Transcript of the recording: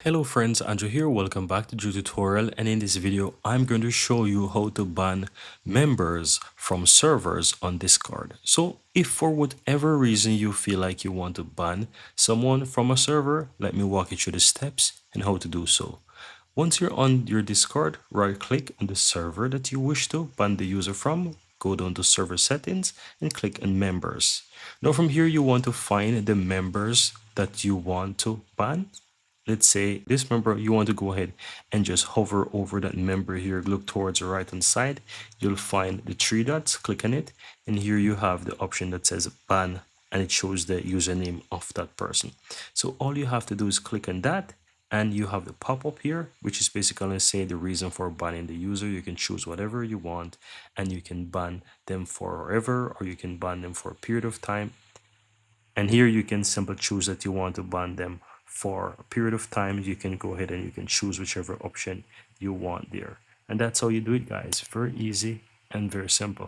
Hello friends, Andrew here. Welcome back to the tutorial, and in this video I'm going to show you how to ban members from servers on Discord. So if for whatever reason you feel like you want to ban someone from a server, let me walk you through the steps and how to do so. Once you're on your Discord, right click on the server that you wish to ban the user from, go down to server settings and click on members. Now from here you want to find the members that you want to ban. Let's say this member, you want to go ahead and just hover over that member here, look towards the right hand side. You'll find the three dots, click on it, and here you have the option that says ban, and it shows the username of that person. So all you have to do is click on that, and you have the pop-up here, which is basically going to say the reason for banning the user. You can choose whatever you want, and you can ban them forever, or you can ban them for a period of time. And here you can simply choose that you want to ban them for a period of time. You can go ahead and you can choose whichever option you want there. And that's how you do it, guys. Very easy and very simple.